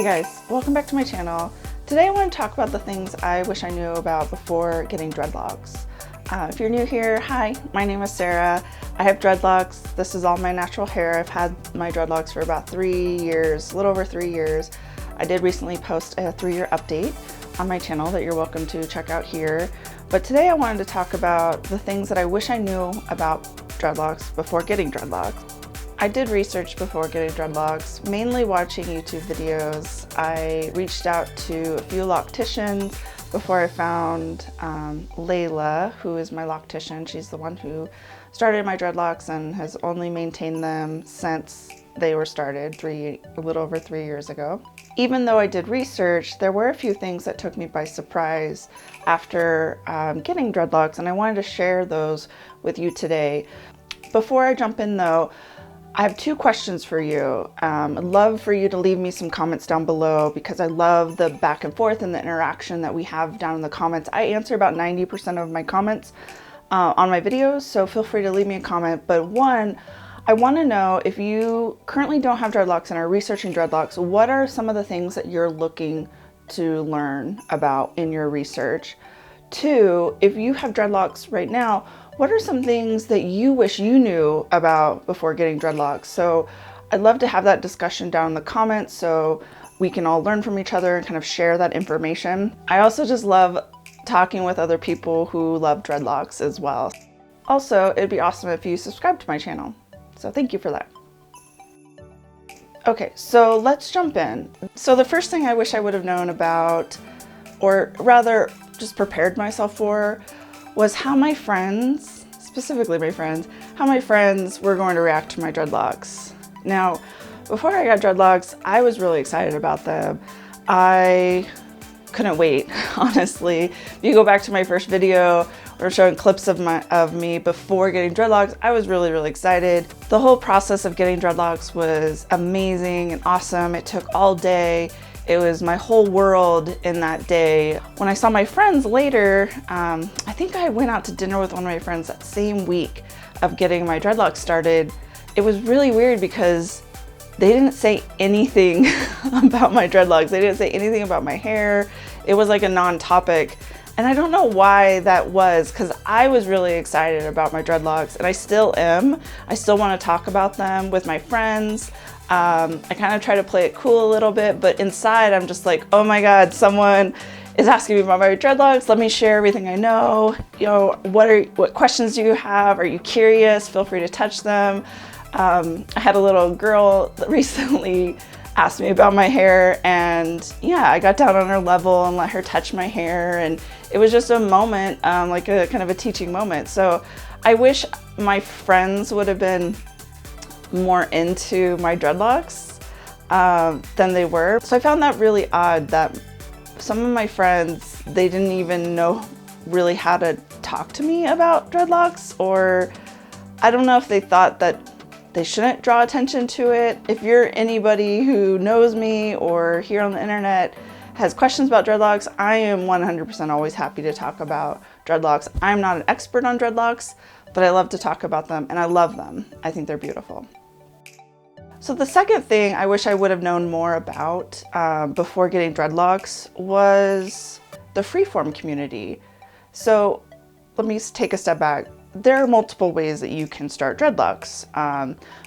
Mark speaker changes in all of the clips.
Speaker 1: guys, welcome back to my channel. Today I want to talk about the things I wish I knew about before getting dreadlocks. If you're new here, hi, my name is Sarah. I have dreadlocks. This is all my natural hair. I've had my dreadlocks for about 3 years, a little over 3 years. I did recently post a 3-year update on my channel that you're welcome to check out here. But today I wanted to talk about the things that I wish I knew about dreadlocks before getting dreadlocks. I did research before getting dreadlocks, mainly watching YouTube videos. I reached out to a few locticians before I found Layla, who is my loctician. She's the one who started my dreadlocks and has only maintained them since they were started a little over 3 years ago. Even though I did research, there were a few things that took me by surprise after getting dreadlocks, and I wanted to share those with you today. Before I jump in though, I have 2 questions for you. I'd love for you to leave me some comments down below because I love the back and forth and the interaction that we have down in the comments. I answer about 90% of my comments on my videos, so feel free to leave me a comment. But one, I want to know if you currently don't have dreadlocks and are researching dreadlocks, what are some of the things that you're looking to learn about in your research? 2, if you have dreadlocks right now, what are some things that you wish you knew about before getting dreadlocks? So I'd love to have that discussion down in the comments so we can all learn from each other and kind of share that information. I also just love talking with other people who love dreadlocks as well. Also, it'd be awesome if you subscribe to my channel. So thank you for that. Okay, so let's jump in. So the first thing I wish I would have known about, or rather just prepared myself for, was how my friends, specifically my friends, how my friends were going to react to my dreadlocks. Now, before I got dreadlocks, I was really excited about them. I couldn't wait, honestly. If you go back to my first video, or showing clips of me before getting dreadlocks, I was really excited. The whole process of getting dreadlocks was amazing and awesome. It took all day. It was my whole world in that day. When I saw my friends later, I think I went out to dinner with one of my friends that same week of getting my dreadlocks started. It was really weird because they didn't say anything about my dreadlocks. They didn't say anything about my hair. It was like a non-topic. And I don't know why that was, because I was really excited about my dreadlocks, and I still am. I still want to talk about them with my friends. I kind of try to play it cool a little bit, but inside I'm just like, oh my God, someone is asking me about my dreadlocks. Let me share everything I know. You know, what questions do you have? Are you curious? Feel free to touch them. I had a little girl that recently asked me about my hair, and yeah, I got down on her level and let her touch my hair, and it was just a moment, like a kind of a teaching moment. So I wish my friends would have been more into my dreadlocks than they were. So I found that really odd that some of my friends, they didn't even know really how to talk to me about dreadlocks, or I don't know if they thought that they shouldn't draw attention to it. If you're anybody who knows me or here on the internet has questions about dreadlocks, I am 100% always happy to talk about dreadlocks. I'm not an expert on dreadlocks, but I love to talk about them and I love them. I think they're beautiful. So the second thing I wish I would have known more about before getting dreadlocks was the Freeform community. So let me take a step back. There are multiple ways that you can start dreadlocks.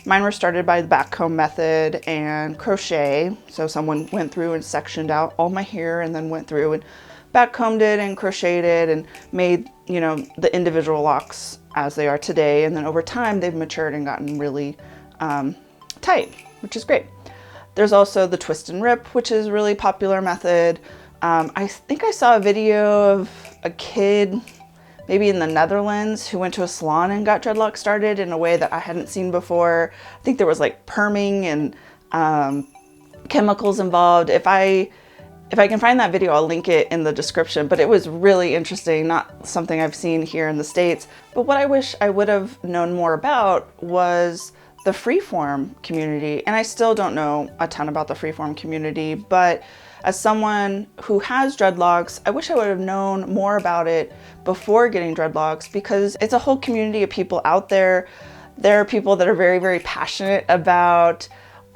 Speaker 1: Mine were started by the back comb method and crochet. So someone went through and sectioned out all my hair and then went through and back combed it and crocheted it and made, you know, the individual locks as they are today. And then over time they've matured and gotten really tight, which is great. There's also the twist and rip, which is a really popular method. I think I saw a video of a kid maybe in the Netherlands who went to a salon and got dreadlocks started in a way that I hadn't seen before. I think there was like perming and chemicals involved. If I can find that video, I'll link it in the description, but it was really interesting, not something I've seen here in the States. But what I wish I would have known more about was the Freeform community. And I still don't know a ton about the Freeform community, but as someone who has dreadlocks, I wish I would have known more about it before getting dreadlocks, because it's a whole community of people out there. There are people that are very passionate about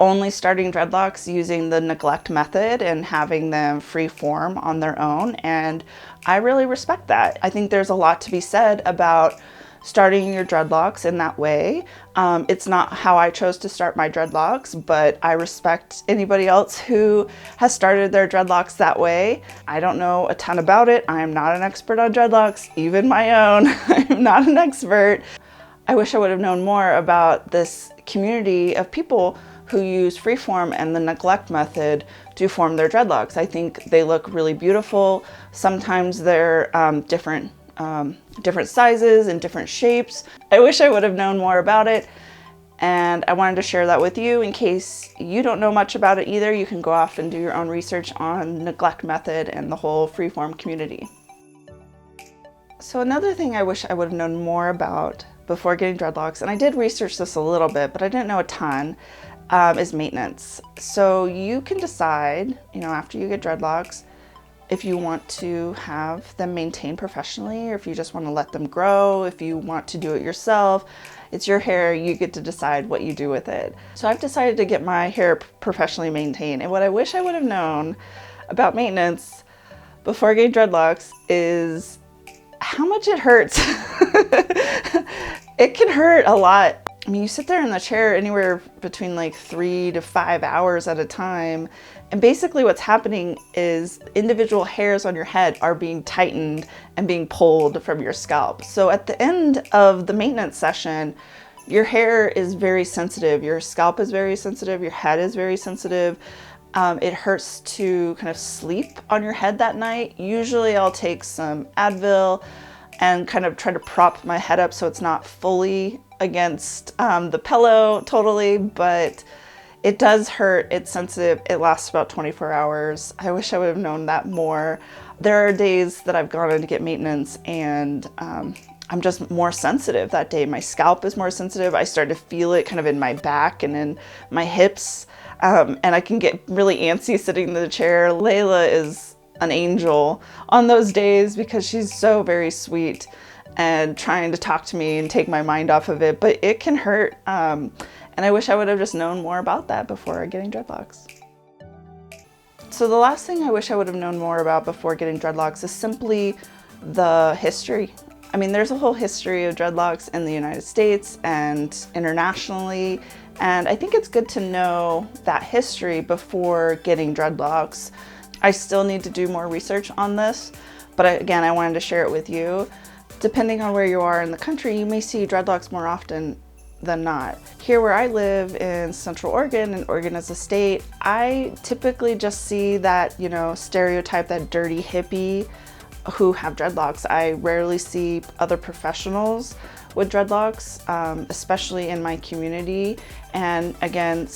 Speaker 1: only starting dreadlocks using the neglect method and having them free form on their own. And I really respect that. I think there's a lot to be said about starting your dreadlocks in that way. It's not how I chose to start my dreadlocks, but I respect anybody else who has started their dreadlocks that way. I don't know a ton about it. I am not an expert on dreadlocks, even my own. I'm not an expert. I wish I would have known more about this community of people who use freeform and the neglect method to form their dreadlocks. I think they look really beautiful. Sometimes they're different sizes and different shapes. I wish I would have known more about it, and I wanted to share that with you in case you don't know much about it either. You can go off and do your own research on neglect method and the whole freeform community. So another thing I wish I would have known more about before getting dreadlocks, and I did research this a little bit, but I didn't know a ton, is maintenance. So you can decide, after you get dreadlocks, if you want to have them maintained professionally, or if you just want to let them grow, if you want to do it yourself. It's your hair, you get to decide what you do with it. So I've decided to get my hair professionally maintained. And what I wish I would have known about maintenance before getting dreadlocks is how much it hurts. It can hurt a lot. I mean, you sit there in the chair anywhere between like 3 to 5 hours at a time. And basically what's happening is individual hairs on your head are being tightened and being pulled from your scalp. So at the end of the maintenance session, your hair is very sensitive. Your scalp is very sensitive. Your head is very sensitive. It hurts to kind of sleep on your head that night. Usually I'll take some Advil and kind of try to prop my head up so it's not fully against the pillow totally, but it does hurt. It's sensitive. It lasts about 24 hours. I wish I would have known that more. There are days that I've gone in to get maintenance and I'm just more sensitive that day. My scalp is more sensitive. I start to feel it kind of in my back and in my hips, and I can get really antsy sitting in the chair. Layla is an angel on those days because she's so very sweet and trying to talk to me and take my mind off of it, but it can hurt. And I wish I would have just known more about that before getting dreadlocks. So the last thing I wish I would have known more about before getting dreadlocks is simply the history. I mean, there's a whole history of dreadlocks in the United States and internationally, and I think it's good to know that history before getting dreadlocks. I still need to do more research on this, but again, I wanted to share it with you. Depending on where you are in the country, you may see dreadlocks more often than not. Here where I live in Central Oregon, and Oregon is a state, I typically just see that, stereotype, that dirty hippie who have dreadlocks. I rarely see other professionals with dreadlocks, especially in my community. And again,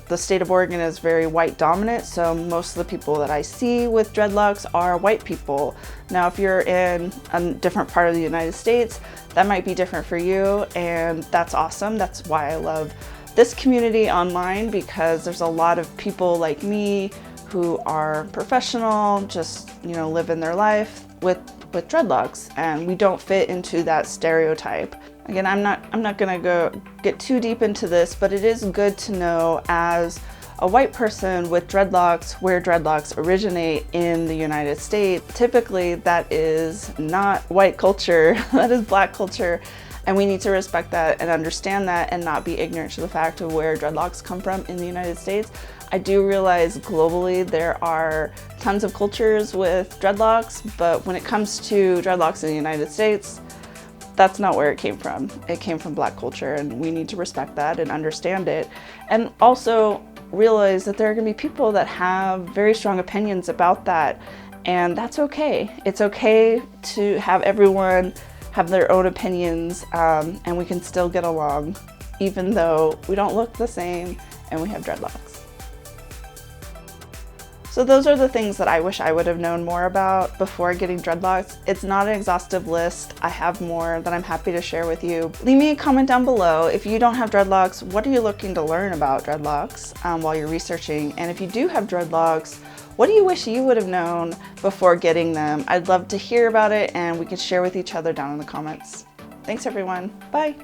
Speaker 1: the state of Oregon is very white dominant, so most of the people that I see with dreadlocks are white people. Now, if you're in a different part of the United States, that might be different for you, and that's awesome. That's why I love this community online, because there's a lot of people like me who are professional, just living their life with dreadlocks, and we don't fit into that stereotype. Again, I'm not gonna go get too deep into this, but it is good to know as a white person with dreadlocks where dreadlocks originate in the United States. Typically, that is not white culture, that is Black culture, and we need to respect that and understand that and not be ignorant to the fact of where dreadlocks come from in the United States. I do realize globally there are tons of cultures with dreadlocks, but when it comes to dreadlocks in the United States, that's not where it came from. It came from Black culture, and we need to respect that and understand it. And also realize that there are gonna be people that have very strong opinions about that, and that's okay. It's okay to have everyone have their own opinions, and we can still get along, even though we don't look the same and we have dreadlocks. So those are the things that I wish I would have known more about before getting dreadlocks. It's not an exhaustive list. I have more that I'm happy to share with you. Leave me a comment down below. If you don't have dreadlocks, what are you looking to learn about dreadlocks while you're researching? And if you do have dreadlocks, what do you wish you would have known before getting them? I'd love to hear about it, and we can share with each other down in the comments. Thanks everyone. Bye.